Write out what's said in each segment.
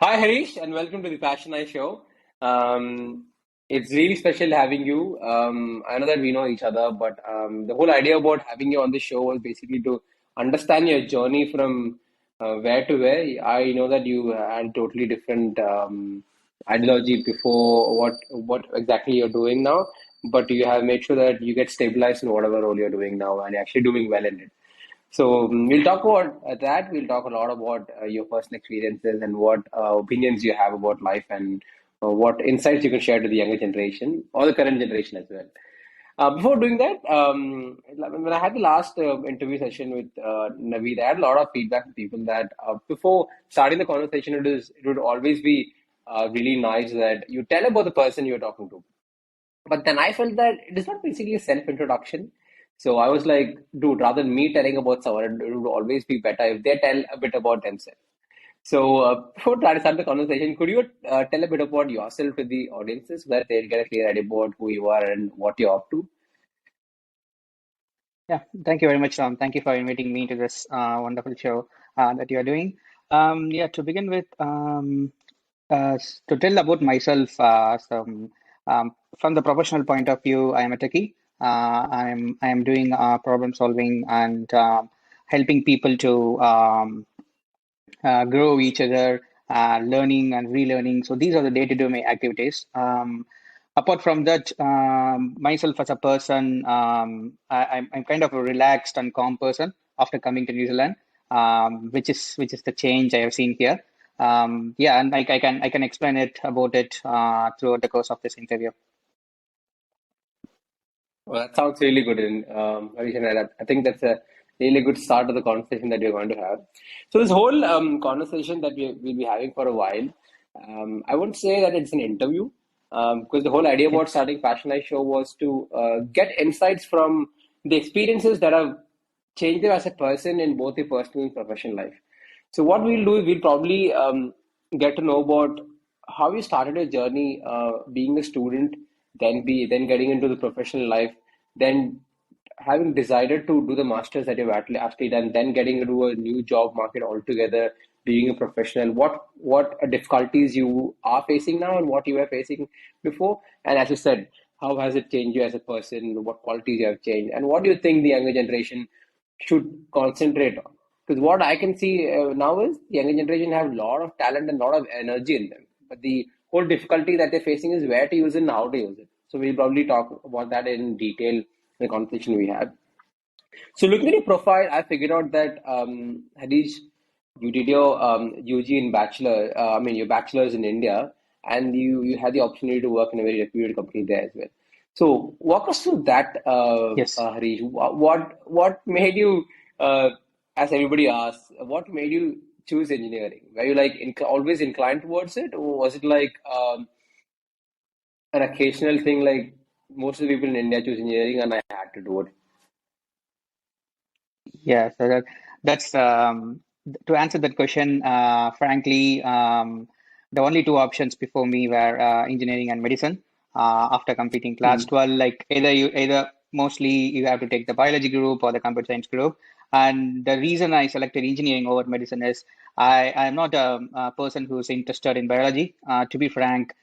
Hi, Harish, and welcome to the PassionAi show. It's really special having you. I know that we know each other, but the whole idea about having you on the show was basically to understand your journey from where to where. I know that you had totally different ideology before what exactly you're doing now, but you have made sure that you get stabilized in whatever role you're doing now, and you're actually doing well in it. So we'll talk about that. We'll talk a lot about your personal experiences and what opinions you have about life and what insights you can share to the younger generation or the current generation as well. Before doing that, when I had the last interview session with Naveed, I had a lot of feedback from people that before starting the conversation, it would always be really nice that you tell about the person you're talking to. But then I felt that it is not basically a self-introduction. So I was like, dude, rather than me telling about someone, it would always be better if they tell a bit about themselves. So before trying to start the conversation, could you tell a bit about yourself with the audiences so that they'll get a clear idea about who you are and what you're up to? Yeah, thank you very much, Tom. Thank you for inviting me to this wonderful show that you are doing. Yeah, to begin with, to tell about myself, from the professional point of view, I am a techie. I am doing problem solving and helping people to grow each other, learning and relearning. So these are the day-to-day activities. Apart from that, myself as a person, I'm kind of a relaxed and calm person after coming to New Zealand, which is the change I have seen here. Yeah, and I can explain it about it throughout the course of this interview. Well, that sounds really good, Harish, and I think that's a really good start to the conversation that we're going to have. So this whole conversation that we'll be having for a while, I wouldn't say that it's an interview, because the whole idea Okay. about starting Passion Eye Show was to get insights from the experiences that have changed you as a person in both your personal and professional life. So what we'll do is we'll probably get to know about how you started your journey being a student, then getting into the professional life, then having decided to do the masters that you've actually done, then getting into a new job market altogether, being a professional, what difficulties you are facing now and what you were facing before, and as you said, how has it changed you as a person, what qualities you have changed, and what do you think the younger generation should concentrate on? Because what I can see now is the younger generation have a lot of talent and a lot of energy in them, but the whole difficulty that they're facing is where to use it and how to use it. So we'll probably talk about that in detail in the conversation we have. So looking at your profile, I figured out that Harish, you did your UG in bachelor. Your bachelor's in India, and you had the opportunity to work in a very reputed company there as well. So walk us through that, Yes. Harish. What made you, as everybody asks, what made you choose engineering? Were you like always inclined towards it, or was it like an occasional thing? Like most of the people in India choose engineering, and I had to do it. Yeah, so that's to answer that question, frankly, the only two options before me were engineering and medicine. After completing class Mhm. 12, like either mostly you have to take the biology group or the computer science group. And the reason I selected engineering over medicine is I'm not a person who's interested in biology. To be frank,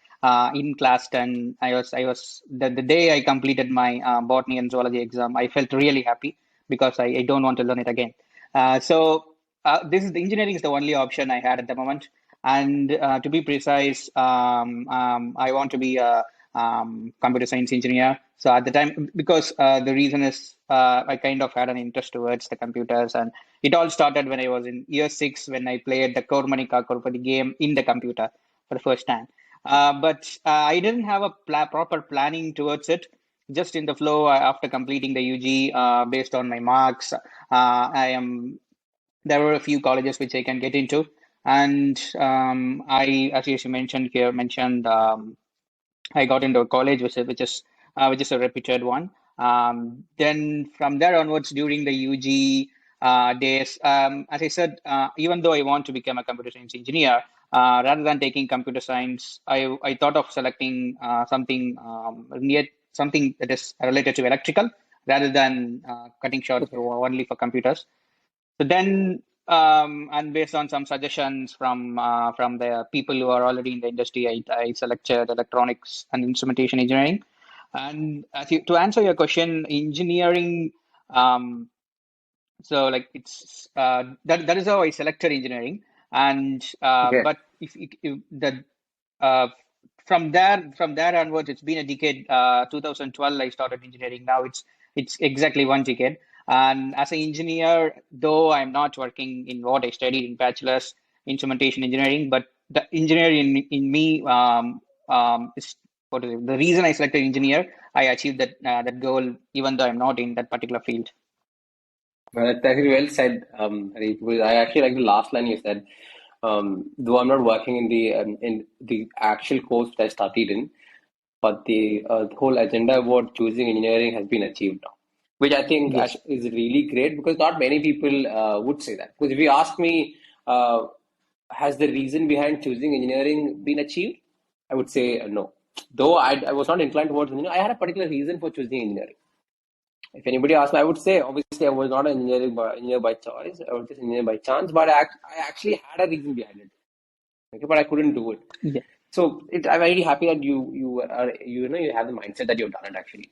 in class 10, I was the day I completed my botany and zoology exam, I felt really happy because I don't want to learn it again. This is the engineering is the only option I had at the moment. And to be precise, I want to be a computer science engineer. So at the time, because the reason is I kind of had an interest towards the computers, and it all started when I was in year six when I played the Kormani Korpati game in the computer for the first time. But I didn't have a proper planning towards it. Just in the flow after completing the UG, based on my marks, I am there were a few colleges which I can get into, and as you mentioned, I got into a college which is a reputed one. Then from there onwards, during the UG days, as I said, even though I want to become a computer science engineer, rather than taking computer science, I thought of selecting something that is related to electrical rather than cutting short Okay. only for computers. So then, And based on some suggestions from the people who are already in the industry, I selected electronics and instrumentation engineering. And to answer your question, engineering, um, so like it's that is how I selected engineering. And Okay. but if the uh, from there onwards, it's been a decade. 2012, I started engineering. Now it's exactly one decade. And as an engineer, though I'm not working in what I studied in bachelor's instrumentation engineering, but the engineer in me is what is it? The reason I selected engineer. I achieved that goal, even though I'm not in that particular field. Well, that's actually well said, Harish, because I actually like the last line you said. Though I'm not working in the actual course that I studied in, but the whole agenda about choosing engineering has been achieved now, which I think Yes. is really great because not many people would say that. Because if you ask me, uh, has the reason behind choosing engineering been achieved? I would say no. Though I was not inclined towards engineering, I had a particular reason for choosing engineering. If anybody asks me, I would say obviously I was not an engineer by choice. I was just an engineer by chance, but I actually had a reason behind it. Okay, but I couldn't do it. Yeah. So I'm very happy that you have the mindset that you've done it actually.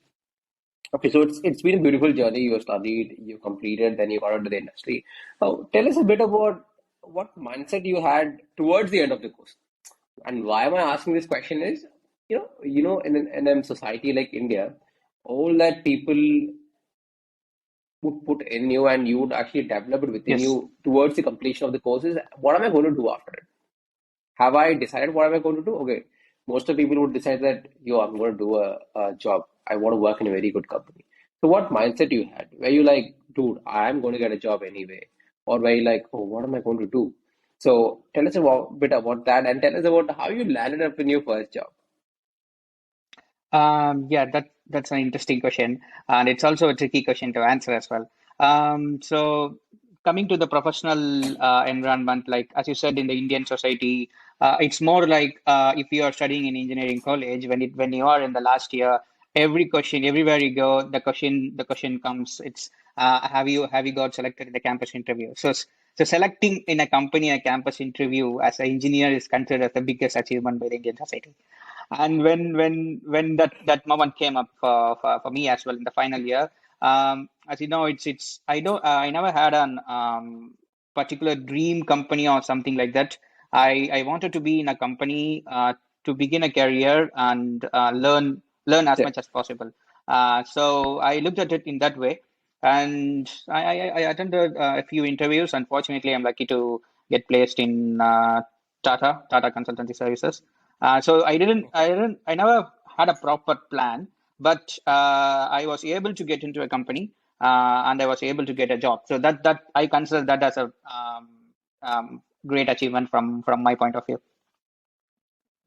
Okay, so it's been a beautiful journey. You studied, you completed, then you got into the industry. Now, tell us a bit about what mindset you had towards the end of the course. And why am I asking this question is, in a society like India, all that people would put in you and you would actually develop it within Yes. you towards the completion of the courses. What am I going to do after it? Have I decided what am I going to do? Okay, most of the people would decide that, yo, I'm going to do a job. I want to work in a very good company. So what mindset you had? Were you like, dude, I'm going to get a job anyway? Or were you like, oh, what am I going to do? So tell us a bit about that and tell us about how you landed up in your first job. Yeah, that's an interesting question, and it's also a tricky question to answer as well. So coming to the professional environment, like as you said, in the Indian society, it's more like if you are studying in engineering college, when you are in the last year, every question, everywhere you go, the question comes. It's have you got selected in the campus interview? So selecting in a company a campus interview as an engineer is considered as the biggest achievement by the Indian society. And when that moment came up for me as well in the final year, as you know, it's I never had an particular dream company or something like that. I wanted to be in a company to begin a career and learn as Yeah. much as possible. So I looked at it in that way, and I attended a few interviews. Unfortunately, I'm lucky to get placed in Tata Consultancy Services. I never had a proper plan, but I was able to get into a company, and I was able to get a job. So that I consider that as a great achievement from my point of view.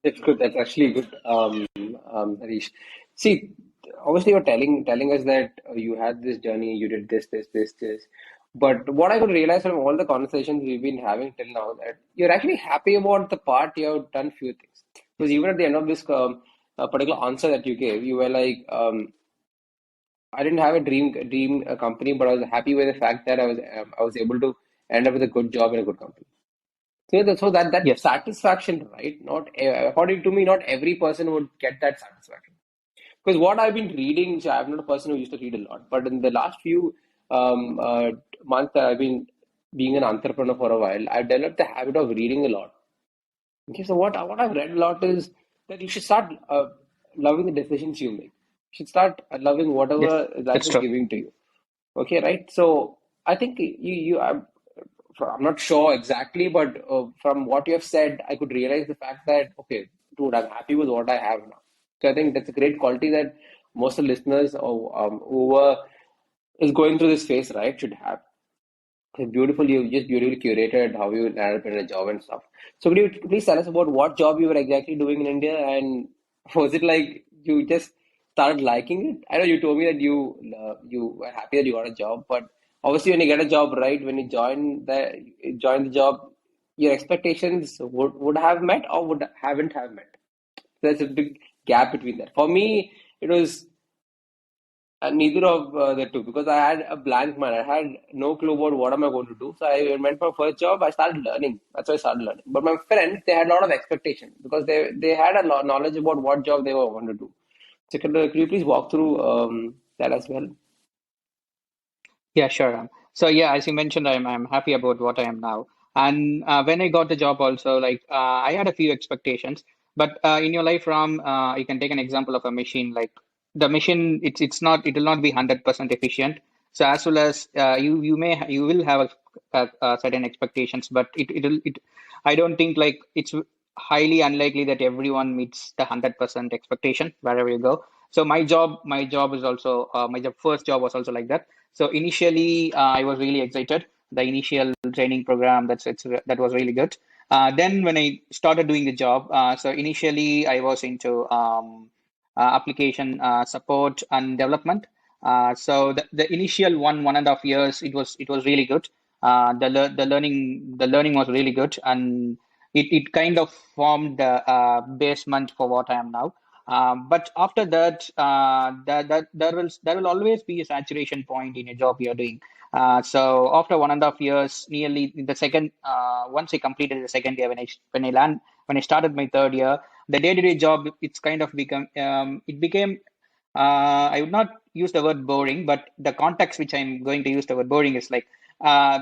That's good. That's actually good, Harish. See, obviously you're telling us that you had this journey, you did this. But what I could realize from all the conversations we've been having till now that you're actually happy about the part you have done few things. Because Yes. even at the end of this particular answer that you gave, you were like, I didn't have a dream company, but I was happy with the fact that I was able to end up with a good job in a good company. So that Yes. satisfaction, right? Not according to me, not every person would get that satisfaction. Because what I've been reading, so I'm not a person who used to read a lot, but in the last few um, uh, months that I've been being an entrepreneur for a while, I've developed the habit of reading a lot. Okay, so what I've read a lot is that you should start loving the decisions you make. You should start loving Yes. whatever life That's is true. giving to you. Okay, right? So I think I'm not sure exactly, but from what you have said, I could realize the fact that, okay, dude, I'm happy with what I have now. So I think that's a great quality that most of the listeners or whoever is going through this phase, right, should have. It's beautiful, you just beautifully curated how you landed up in a job and stuff. So could you please tell us about what job you were exactly doing in India, and was it like you just started liking it? I know you told me that you were happy that you got a job, but obviously when you get a job, right, when you join the job, your expectations would have met or would haven't have met. There's a big gap between that. For me, it was And neither of the two, because I had a blank mind. I had no clue about what am I going to do. So I went for first job. I started learning. That's why I started learning. But my friends, they had a lot of expectation because they had a lot knowledge about what job they were going to do. So could you please walk through that as well? Yeah, sure. So yeah, as you mentioned, I'm happy about what I am now. And when I got the job, also like I had a few expectations. But in your life, Ram, you can take an example of a machine. Like the machine, it's not it will not be 100% efficient. So as well as you will have certain expectations, but I don't think like it's highly unlikely that everyone meets the 100% expectation wherever you go. So my job is also first job was also like that. So initially, I was really excited. The initial training program that was really good. Then when I started doing the job, so initially I was into application support and development. So the initial 1.5 years, it was really good. The learning was really good, and it kind of formed the basement for what I am now. But after that, there will always be a saturation point in a job you're doing. So after 1.5 years, nearly the second, once I completed the second year, when I started my third year, the day-to-day job it's kind of became. I would not use the word boring, but the context which I'm going to use the word boring is like uh,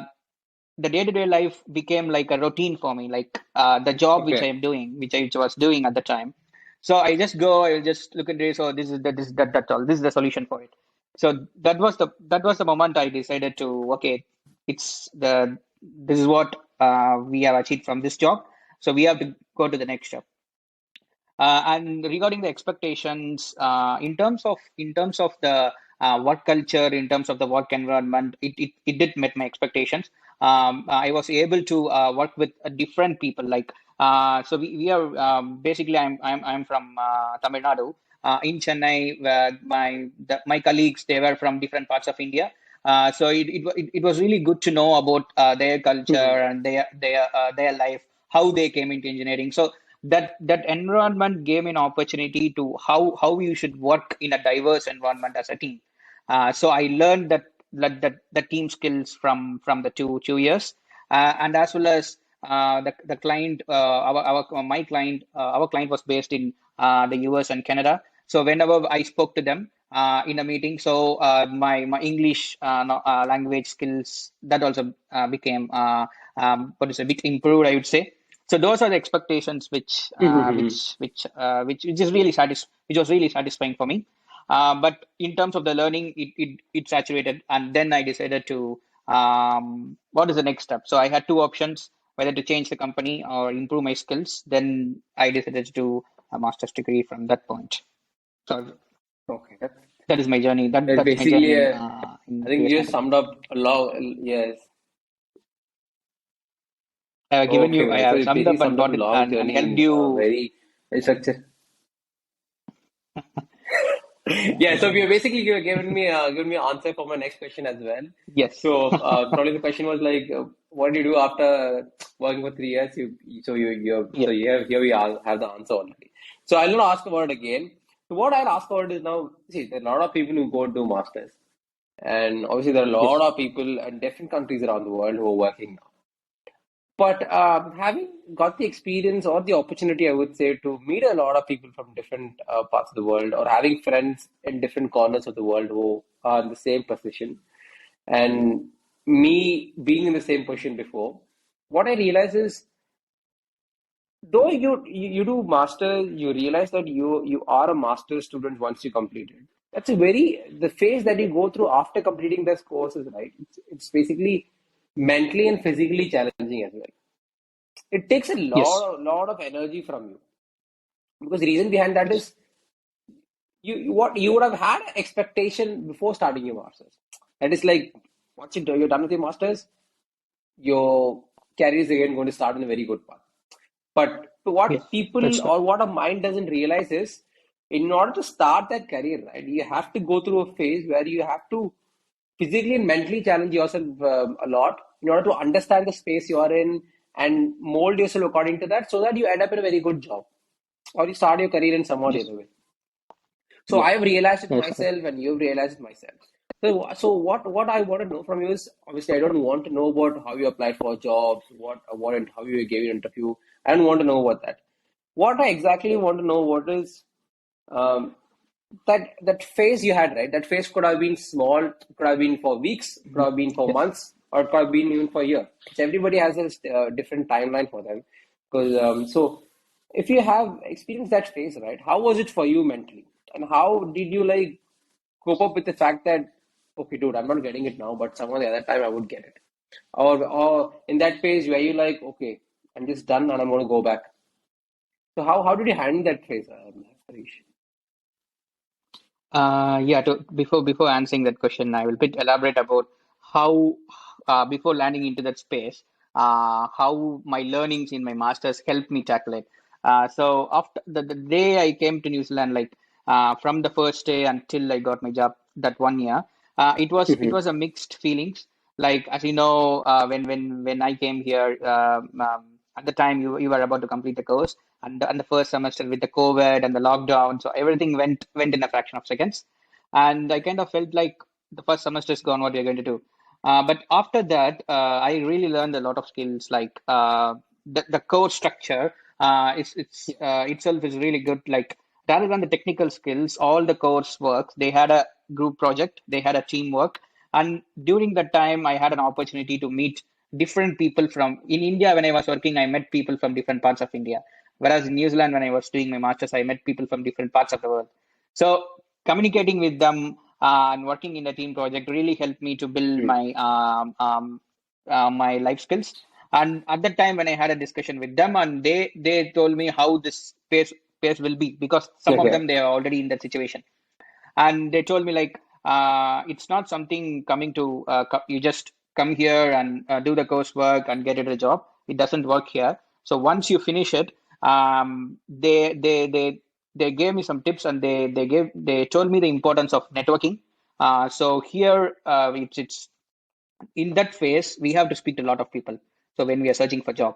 the day-to-day life became like a routine for me, like the job which I Okay. am doing, which I was doing at the time. So I will just look at this. Oh, this is that. This is that. That's all. This is the solution for it. So that was the moment I decided to okay, this is what we have achieved from this job. So we have to go to the next job. And regarding the expectations, in terms of the work culture, in terms of the work environment, it did meet my expectations. I was able to work with different people. Like so, we are basically I'm from Tamil Nadu. In Chennai, where my colleagues they were from different parts of India. So it was really good to know about their culture Mhm. and their life, how they came into engineering. So that environment gave me an opportunity to how you should work in a diverse environment as a team. So I learned that the team skills from the 2 years, and as well as the client, our my client, our client was based in the US and Canada. So whenever I spoke to them in a meeting, so my English language skills that also became what is a bit improved, I would say. So those are the expectations Mhm. which was really satisfying for me. But in terms of the learning, it saturated, and then I decided to what is the next step. So I had two options: whether to change the company or improve my skills. Then I decided to do a master's degree from that point. So Okay. that is my journey. That's That's my basically journey a, I in think previous you just company. summed up a lot. Yes. I Okay. So have you summed basically up and summed up a got it long and journey helped in you. very structured. Yeah, so you're basically given me an answer for my next question as well. Yes. So probably the question was like, what do you do after working for 3 years? Yeah. Here we are have the answer already. So I'll not ask about it again. So what I'll ask about is now, see, there are a lot of people who go do masters, and obviously there are a lot Yes. of people in different countries around the world who are working now. But having got the experience or the opportunity, I would say, to meet a lot of people from different parts of the world, or having friends in different corners of the world who are in the same position, and me being in the same position before, what I realize is, though you do master, you realize that you are a master student once you complete it. That's a very the phase that you go through after completing this course is right. It's basically mentally and physically challenging as well. It takes a Yes. lot of energy from you, because the reason behind that Yes. is what you would have had expectation before starting your masters. That is like once you're done with your masters, your career is again going to start in a very good path. But Yes. what people That's right. or what a mind doesn't realize is, in order to start that career, right, you have to go through a phase where you have to physically and mentally challenge yourself a lot in order to understand the space you are in and mold yourself according to that, so that you end up in a very good job or you start your career in some or the Yes. other way. So Yes. I've realized it Yes, Harish. myself, and you've realized it myself. So what I want to know from you is, obviously I don't want to know about how you applied for jobs, how you gave an interview. I don't want to know about that. What I exactly want to know what is um, that phase you had, right? That phase could have been small, could have been for weeks, could Mhm. have been for Yes. months, or it could have been even for a year. So everybody has a different timeline for them. Because so if you have experienced that phase, right? How was it for you mentally, and how did you like cope up with the fact that, okay, dude, I'm not getting it now, but some of the other time I would get it, or in that phase where you like, okay, I'm just done and I'm going to go back. So how did you handle that phase, Harish? Yeah, before answering that question, I will bit elaborate about how before landing into that space, how my learnings in my masters helped me tackle it. So after the day I came to New Zealand, like from the first day until I got my job that 1 year, it was a mixed feelings. Like as you know, when I came here, at the time you were about to complete the course, and the first semester with the COVID and the lockdown, so everything went in a fraction of seconds, and I kind of felt like the first semester is gone. What we are going to do? But after that, I really learned a lot of skills, like the core structure. Itself is really good. Like rather than the technical skills, all the course works. They had a group project, they had a teamwork, and during that time, I had an opportunity to meet different people from in India. When I was working, I met people from different parts of India. Whereas in New Zealand, when I was doing my masters, I met people from different parts of the world. So communicating with them and working in a team project really helped me to build my life skills. And at that time, when I had a discussion with them, and they told me how this pace will be, because some of them Okay. they are already in that situation, and they told me like it's not something coming to you just come here and do the coursework and get it a job. It doesn't work here. So once you finish it, they gave me some tips, and they told me the importance of networking. So here it's in that phase we have to speak to a lot of people, so when we are searching for job,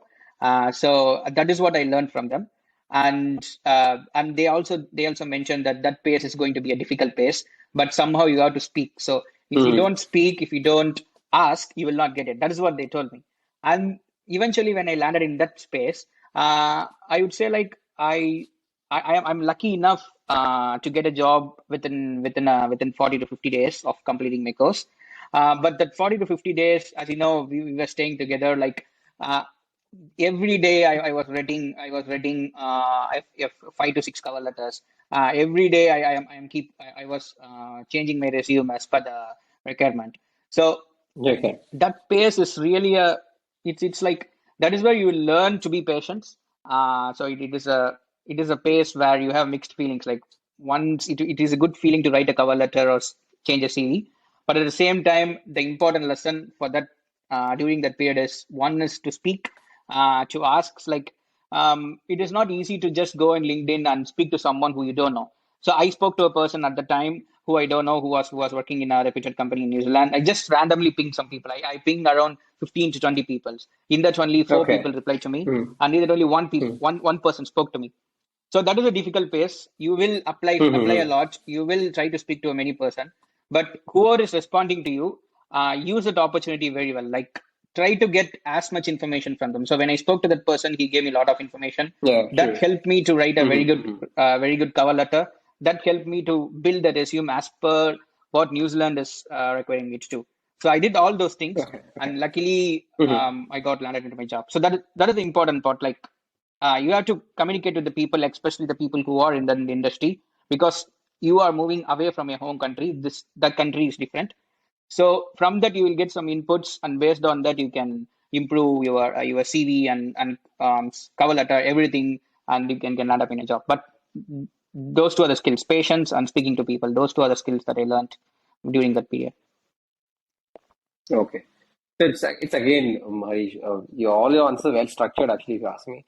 so that is what I learned from them. And they also mentioned that that pace is going to be a difficult pace, but somehow you have to speak. So if you Hmm. don't speak, if you don't ask, you will not get it. That is what they told me. And eventually when I landed in that space, I would say like I'm lucky enough to get a job within 40 to 50 days of completing my course. But that 40 to 50 days, as you know, we were staying together. Like uh, every day, I was writing 5 to 6 cover letters. Every day, I was changing my resume as per the requirement. So Okay. that pace is really it's like that is where you learn to be patient. So it is a pace where you have mixed feelings. Like once it is a good feeling to write a cover letter or change a CV, but at the same time the important lesson for that during that period is, one is to speak, to ask. Like it is not easy to just go on LinkedIn and speak to someone who you don't know. So I spoke to a person at the time who I don't know, who was working in a reputed company in New Zealand. I just randomly pinged some people. I pinged around 15 to 20 people. In that, only four people Okay. replied to me, Hmm. and in that only Hmm. one person spoke to me. So that is a difficult pace. You will apply a Hmm. lot. You will try to speak to a many person, but whoever is responding to you, use that opportunity very well. Like try to get as much information from them. So when I spoke to that person, he gave me a lot of information. Yeah, That true. helped me to write a Hmm. very good cover letter. That helped me to build the resume as per what New Zealand is requiring me to do. So I did all those things, Okay. Okay. and luckily, Hmm. I got landed into my job. So that is the important part. Like you have to communicate with the people, especially the people who are in the industry, because you are moving away from your home country. That country is different. So from that, you will get some inputs, and based on that, you can improve your CV and cover letter, everything, and you can land up in a job. But those two are the skills: patience and speaking to people. Those two are the skills that I learned during that period. Okay. So it's again, Harish, all your answers well structured actually, if you ask me.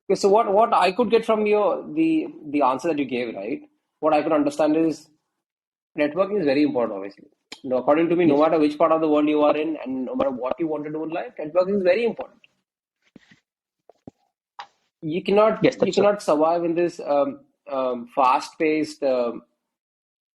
Okay, so what I could get from your the answer that you gave, right? What I could understand is networking is very important, obviously. Now, according to me, no Yes, matter which part of the world you are in, and no matter what you want to do in life, networking is very important. You cannot yes, you that's so. cannot survive in this fast-paced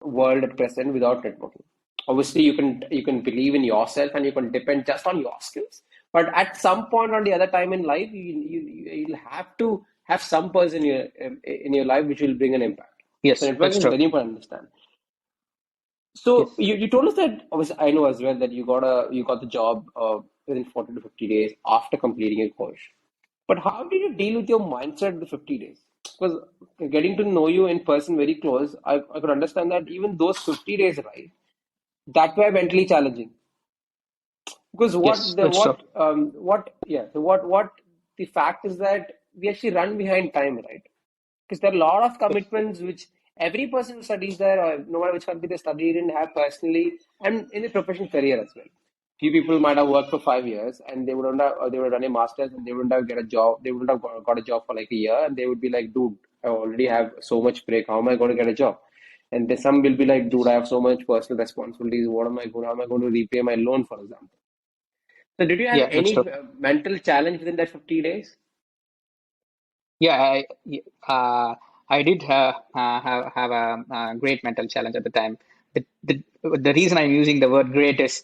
world at present without networking. Obviously, you can believe in yourself and you can depend just on your skills. But at some point on the other time in life, you'll have to have some person in your life which will bring an impact. So Yes, that's networking is true. very important to understand. So Yes. you told us that obviously I know as well that you got the job within 40 to 50 days after completing a course. But how did you deal with your mindset the 50 days? Because getting to know you in person very close, I could understand that even those 50 days, right, that were mentally challenging. Because Yes, that's true. what the fact is that we actually run behind time, right? Because there are a lot of Yes. commitments which every person who studies there, or no matter which country they studied in, have personally and in the professional career as well. Few people might have worked for 5 years and they wouldn't have, or they would have done a master's and they wouldn't have get a job. They wouldn't have got a job for like a year, and they would be like, "Dude, I already have so much break. How am I going to get a job?" And then some will be like, "Dude, I Yes. have so much personal responsibilities. What am I going? How am I going to repay my loan, for example?" So, did you have Yeah, that's any true. mental challenge within that 50 days? Yeah, uh, I did have a great mental challenge at the time. The reason I'm using the word great is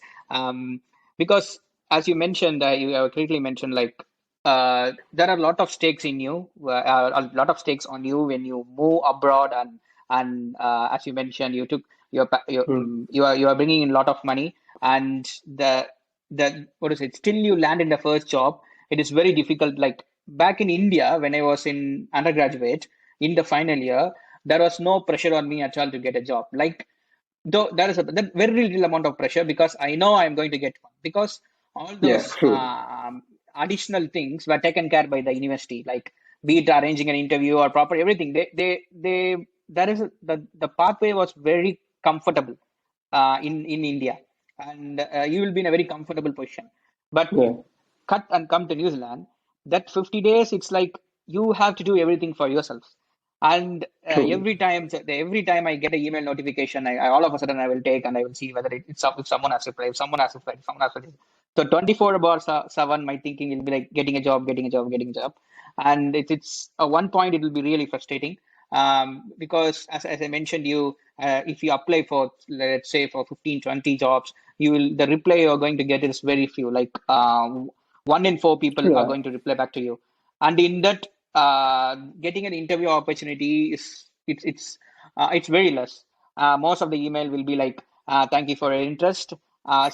because, as you mentioned, you clearly mentioned, like there are a lot of stakes in you, a lot of stakes on you when you move abroad, and as you mentioned, you took Hmm. you are bringing in a lot of money, and the what is it? Still, you land in the first job. It is very difficult. Like back in India, when I was in undergraduate in the final year, there was no pressure on me at all to get a job. Like though there is a that very little amount of pressure because I know I'm going to get one because all Yeah, those true. additional things were taken care by the university, like be it arranging an interview or proper everything. They That is the pathway was very comfortable in India, and you will be in a very comfortable position. But Yeah, cut and come to New Zealand, that 50 days, it's like you have to do everything for yourself. And true. every time I get an email notification, all of a sudden I will take and I will see whether it's up if someone has replied, if someone has replied, if someone has replied. So 24 bars 7, my thinking will be like getting a job, getting a job, getting a job. And it's at one point it will be really frustrating. Because as I mentioned, if you apply for, let's say, for 15, 20 jobs, the reply you're going to get is very few. Like 1 in 4 people are Yeah. going to reply back to you, and in that, getting an interview opportunity is it's very less. Most of the email will be like, "Thank you for your interest."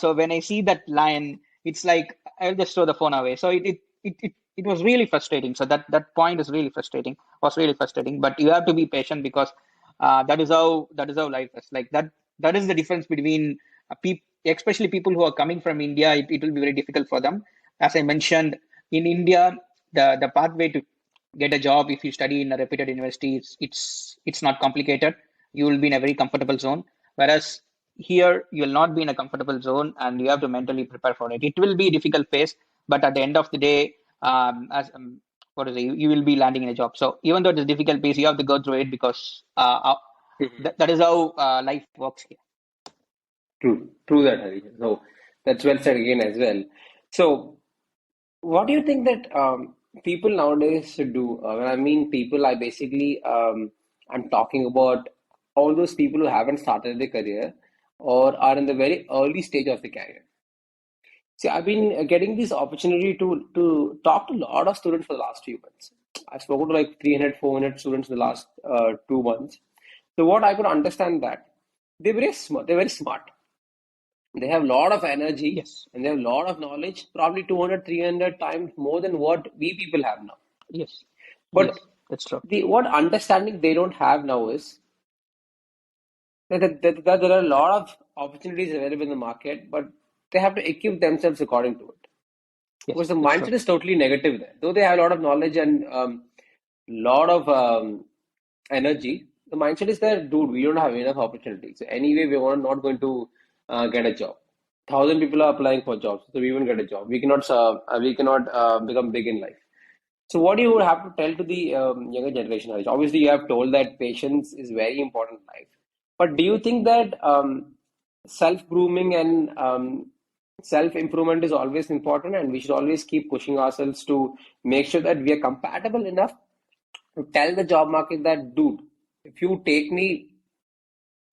So when I see that line, it's like I'll just throw the phone away. So it was really frustrating. So that point is really frustrating. Was really frustrating. But you have to be patient because that is how life is. Like that is the difference between people, especially people who are coming from India. It will be very difficult for them. As I mentioned, in India, the pathway to get a job if you study in a reputed university, it's not complicated. You will be in a very comfortable zone. Whereas here, you will not be in a comfortable zone, and you have to mentally prepare for it. It will be a difficult phase, but at the end of the day, as what is it, you will be landing in a job. So even though it's a difficult phase, you have to go through it because that is how life works here. True, true that, Harish. So that's well said again as well. So, what do you think that people nowadays should do? When I mean people, I basically I'm talking about all those people who haven't started their career or are in the very early stage of the career. See, I've been getting this opportunity to talk to a lot of students for the last few months. I've spoken to like 300, 400 students in the last 2 months. So what I could understand that they're very smart. They're very smart. They have a lot of energy Yes, and they have a lot of knowledge, probably 200, 300 times more than what we people have now. yes, But yes, that's true. the what understanding they don't have now is that there are a lot of opportunities available in the market, but they have to equip themselves according to it. Yes, Because the that's mindset true. is totally negative there. Though they have a lot of knowledge and lot of energy, the mindset is that, dude, we don't have enough opportunities. So anyway, we are not going to get a job. 1,000 people are applying for jobs, so we won't get a job. We cannot become big in life. So what do you have to tell to the younger generation, Harish? Obviously, you have told that patience is very important in life. But do you think that self-grooming and self-improvement is always important, and we should always keep pushing ourselves to make sure that we are compatible enough to tell the job market that, dude, if you take me,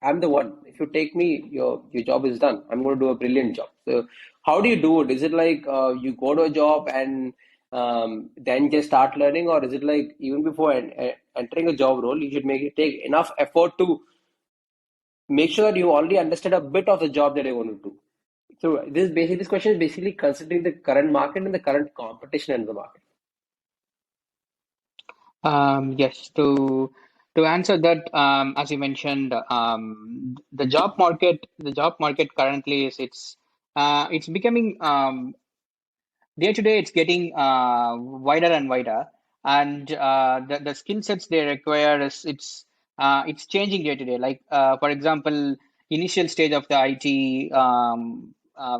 I'm the one. If you take me, your job is done. I'm going to do a brilliant job. So how do you do it? Is it like you go to a job and then just start learning, or is it like even before entering a job role, you should make it take enough effort to make sure that you already understand a bit of the job that you want to do. So this question is basically considering the current market and the current competition in the market. Yes, to answer that, as you mentioned, the job market currently is it's becoming day to day it's getting wider and wider, and the skill sets they require is it's changing day to day. Like for example, initial stage of the IT,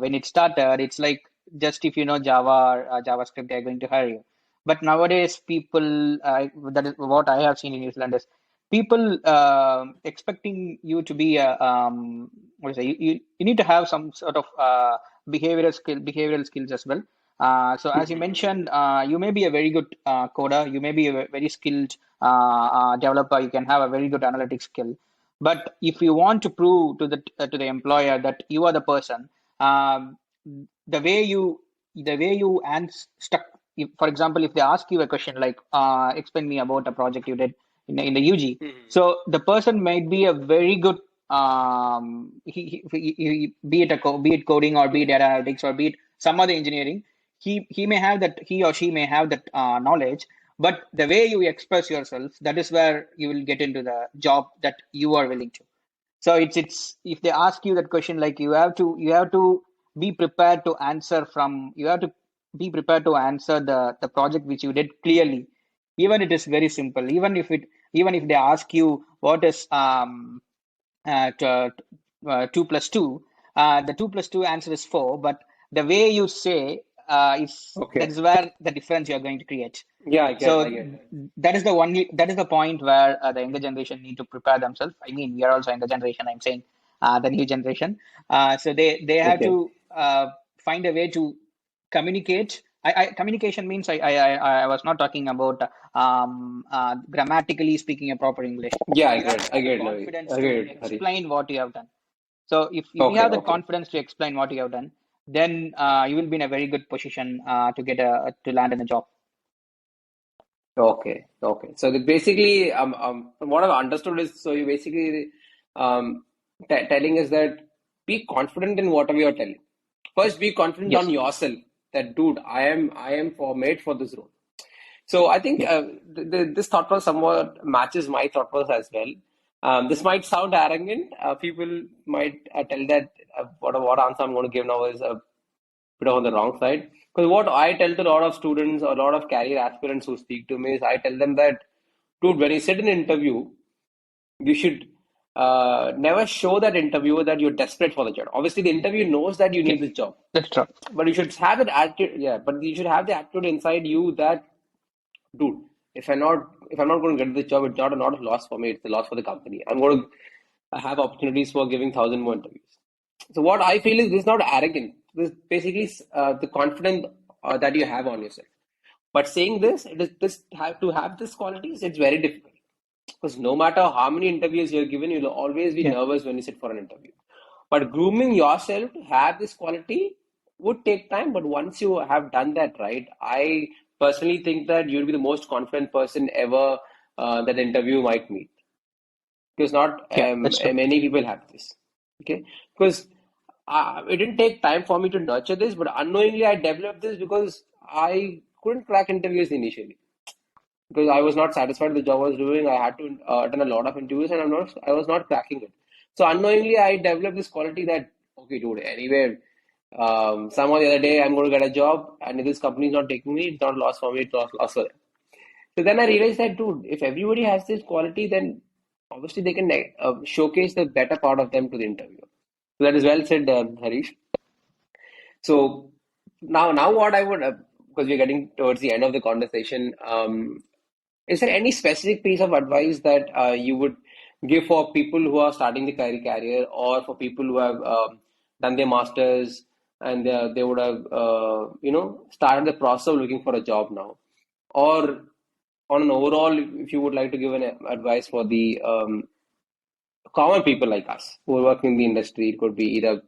when it started, it's like just if you know Java or JavaScript, they're going to hire you. But nowadays people, that is what I have seen in New Zealand, is people expecting you to be a what is it? You need to have some sort of behavioral skills as well. So as you mentioned, you may be a very good coder, you may be a very skilled developer, you can have a very good analytics skill. But if you want to prove to the employer that you are the person, um, the way you stuck. If, for example, if they ask you a question like, "Explain me about a project you did in the UG," Mhm. so the person might be a very good be it be it coding or be it data analytics or be it some other engineering, he may have that, he or she may have that knowledge, but the way you express yourself, that is where you will get into the job that you are willing to. So it's if they ask you that question, like you have to be prepared to answer from you have to be prepared to answer the project which you did clearly, even it is very simple, even if they ask you what is at 2 plus 2, the 2 plus 2 answer is 4, but the way you say is that Okay. is where the difference you are going to create. Yeah, I So get that. that is the point where the younger generation need to prepare themselves. I mean, we are also younger generation. I'm saying the new generation. So they have Okay. to find a way to communicate. Communication means I was not talking about grammatically speaking a proper English. Yeah, You have to I have the get it, Navi. confidence I get to it, Hari. explain what you have done. So if you Okay, have the okay. confidence to explain what you have done, then you will be in a very good position to get to land in a job. Okay, okay. So basically, from what I've understood is, so you basically t telling us that be confident in whatever you're telling. First, be confident on Yes. yourself that, dude, I am made for this role. So I think Yeah. this thought process somewhat matches my thought process as well. This might sound arrogant. People might tell that what answer I'm going to give now is a bit on the wrong side. Because what I tell to a lot of students or a lot of career aspirants who speak to me is I tell them that, dude, when you sit in an interview, you should never show that interviewer that you're desperate for the job. Obviously, the interview knows that you Yeah. need this job, That's true. but you should have that attitude. Yeah, but you should have the attitude inside you that, dude, if I'm not going to get this job, it's not a loss for me. It's a loss for the company. I'm going to have opportunities for giving 1,000 more interviews. So what I feel is this is not arrogant. This is basically the confidence that you have on yourself. But saying this, it is this have to have this qualities. It's very difficult because no matter how many interviews you're given, you'll always be Yeah. nervous when you sit for an interview. But grooming yourself to have this quality would take time. But once you have done that right, I personally think that you'll be the most confident person ever that interview might meet because not Yeah. That's true. many people have this. Okay, because it didn't take time for me to nurture this, but unknowingly I developed this because I couldn't crack interviews initially because I was not satisfied with the job I was doing. I had to attend a lot of interviews, and I was not cracking it. So unknowingly, I developed this quality that okay, dude, anywhere, somehow the other day I'm going to get a job, and if this company is not taking me, it's not a loss for me, it's loss for them. So then I realized that, dude, if everybody has this quality, then obviously they can showcase the better part of them to the interviewer. So that is well said, Harish. So now what I would, because we're getting towards the end of the conversation, is there any specific piece of advice that you would give for people who are starting the career or for people who have done their masters and they would have, started the process of looking for a job now? Or on an overall, if you would like to give an advice for the common people like us who are working in the industry, it could be either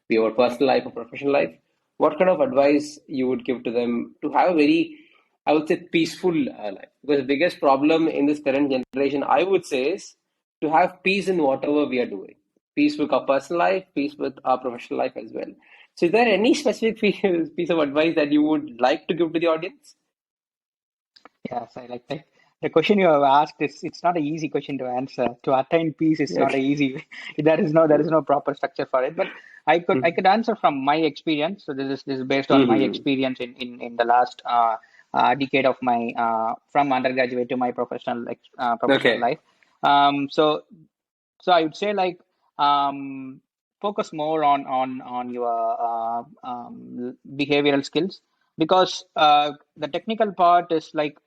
be our personal life or professional life, what kind of advice you would give to them to have a very, I would say, peaceful life? Because the biggest problem in this current generation, I would say, is to have peace in whatever we are doing. Peace with our personal life, peace with our professional life as well. So, is there any specific piece of advice that you would like to give to the audience? Yes, I like that. The question you have asked is it's not an easy question to answer. To attain peace is not a Okay. easy. There is no proper structure for it. But I could answer from my experience. So this is based on my Mm-hmm. experience in the last decade of my from undergraduate to my professional Okay. life. So I would say like focus more on your behavioral skills because the technical part is like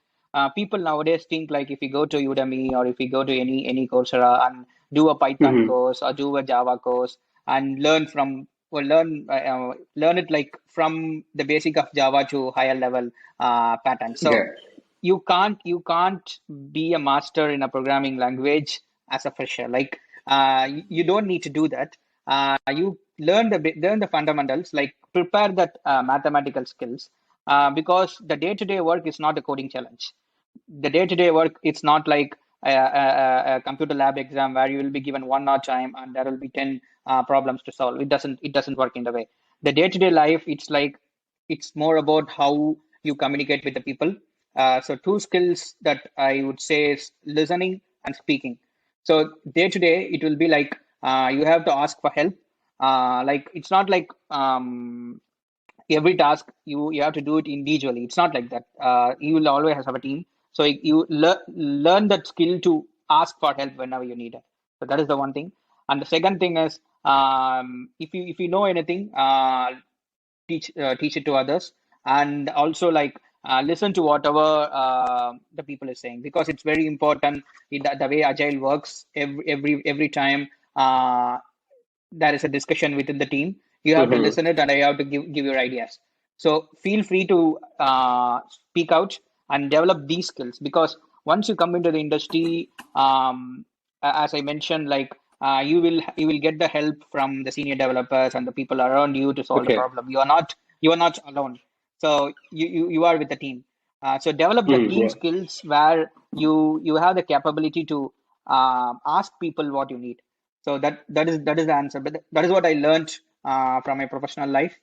people nowadays think like if you go to Udemy or if you go to any Coursera and do a Python Mm-hmm. course or do a Java course and learn it like from the basic of Java to higher level pattern. So Okay. you can't be a master in a programming language as a fresher. Like you don't need to do that. You learn the fundamentals, like prepare that mathematical skills, because the day-to-day work is not a coding challenge. The day-to-day work, it's not like a computer lab exam where you will be given 1 hour time and there will be 10 problems to solve. It doesn't work in the way. The day-to-day life, it's more about how you communicate with the people. So two skills that I would say is listening and speaking. So day to day, it will be like you have to ask for help. Like it's not like every task you have to do it individually. It's not like that. You will always have a team. So you learn that skill to ask for help whenever you need it. So that is the one thing. And the second thing is, if you know anything, teach it to others, and also like listen to whatever the people is saying, because it's very important in the way agile works. Every time there is a discussion within the team, you have to Mm-hmm. listen it and you have to give your ideas. So feel free to speak out and develop these skills, because once you come into the industry, as I mentioned, like you will get the help from the senior developers and the people around you to solve the Okay. problem. You are not alone. So you are with the team. So develop the Mm, team yeah. skills where you have the capability to ask people what you need. So that is the answer. But that is what I learned from my professional life.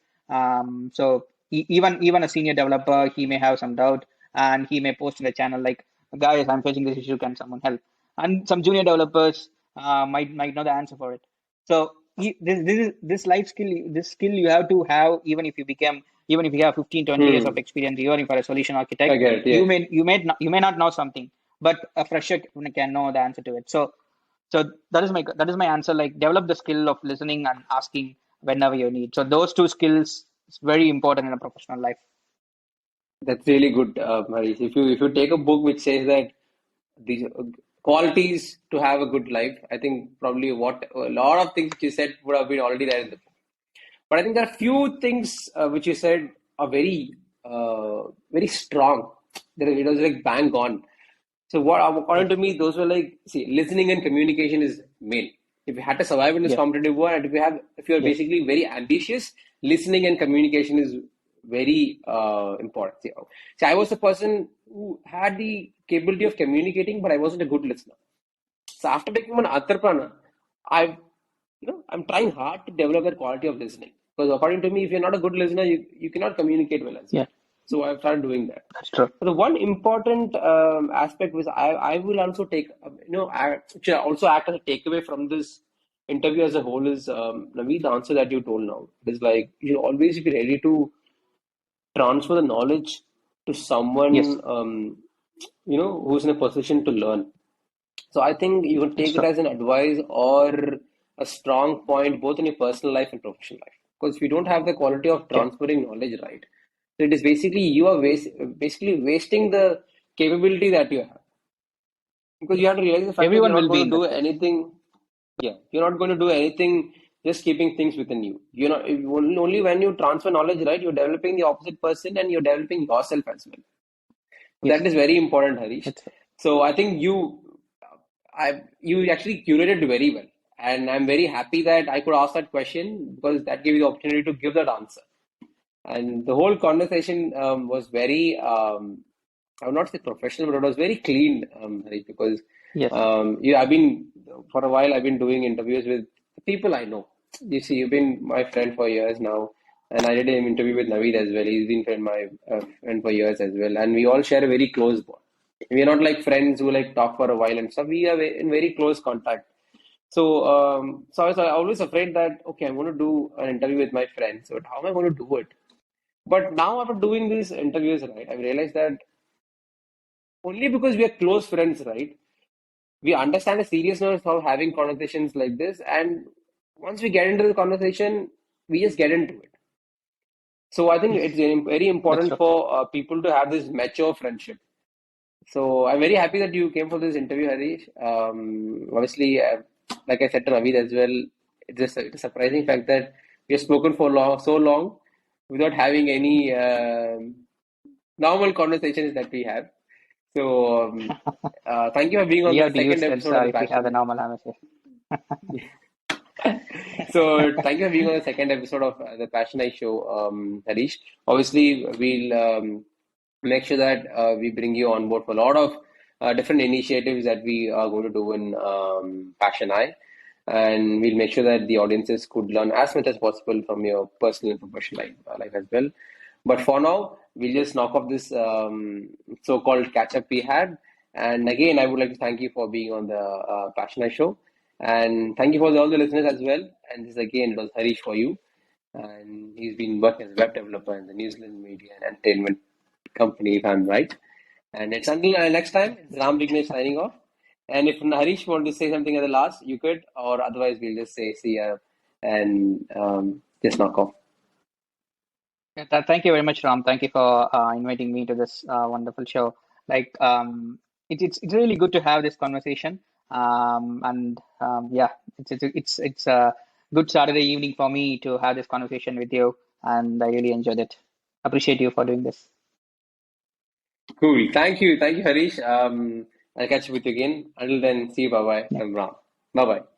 So even a senior developer, he may have some doubt and he may post in the channel like, guys, I'm facing this issue. Can someone help? And some junior developers might know the answer for it. So this life skill, this skill you have to have, even if you have 15-20 years of Mm, experience, even if you're a solution I architect, get it. you Yes. may not know something, but a fresher can know the answer to it. So that is my answer. Like develop the skill of listening and asking whenever you need. So those two skills is very important in a professional life. That's really good, Harish. If you take a book which says that these qualities to have a good life, I think probably what a lot of things which you said would have been already there in the book. But I think there are few things which you said are very strong. It was like bang on. So what, according Yes. to me, those were like, see, listening and communication is main. If you had to survive in this Yes. competitive world, and if you are Yes. basically very ambitious, listening and communication is very important. See, I was a person who had the capability of communicating, but I wasn't a good listener. So after becoming an entrepreneur, I've I'm trying hard to develop that quality of listening. Because according to me, if you're not a good listener, you cannot communicate well as well. Yeah. So I've started doing that. That's true. So the one important aspect was I will also take, which also act as a takeaway from this interview as a whole is, Naveed, the answer that you told now is like you should always be ready to transfer the knowledge to Yes. someone, who's in a position to learn. So I think you can That's take it true. as an advice or a strong point both in your personal life and professional life. Because if you don't have the quality of Yeah. transferring knowledge right, so it is basically you are basically wasting the capability that you have. Because you have to realize the fact that you're Everyone not will be going to in do that phase. anything. Yeah, you're not going to do anything just keeping things within you. Only when you transfer knowledge right, you're developing the opposite person and you're developing yourself as well. Yes. That is very important, Harish. That's true. So I think you actually curated very well. And I'm very happy that I could ask that question because that gave you the opportunity to give that answer. And the whole conversation was very, I would not say professional, but it was very clean, Hari, because Yes. yeah, for a while, I've been doing interviews with people I know. You see, you've been my friend for years now, and I did an interview with Naveed as well. He's been my friend for years as well, and we all share a very close bond. We are not like friends who like talk for a while and stuff. We are in very close contact. So I was always afraid that, okay, I'm going to do an interview with my friends, but how am I going to do it? But now after doing these interviews, right, I realized that only because we are close friends, right, we understand the seriousness of having conversations like this, and once we get into the conversation, we just get into it. So I think it's Yes. very That's important true. for people to have this mature friendship. So I'm very happy that you came for this interview, Harish. Obviously, like I said to Naveed as well, it's a surprising fact that we have spoken for so long without having any normal conversations that we have. So thank you for being We on the have to second use that episode of the if we have the Passion. normal atmosphere. So thank you for being on the second episode of the PassionAi show, Harish. Obviously, we'll make sure that we bring you on board for a lot of different initiatives that we are going to do in PassionAi, and we'll make sure that the audiences could learn as much as possible from your personal and professional life as well. But for now, we'll just knock off this so-called catch-up we had. And again, I would like to thank you for being on the PassionAi show. And thank you for all the listeners as well. And this again, it was Harish for you. And he's been working as a web developer in the New Zealand media and entertainment company, if I'm right. And it's until next time, it's Ram Vignesh signing off. And if Harish want to say something at the last, you could, or otherwise we'll just say see ya and just knock off. Yeah, thank you very much, Ram. Thank you for inviting me to this wonderful show. Like, it's really good to have this conversation. And yeah, it's a good Saturday evening for me to have this conversation with you, and I really enjoyed it. Appreciate you for doing this. Cool. Thank you, Harish. I'll catch up with you again. Until then, see you. Bye bye Yeah. from Ram. Bye bye.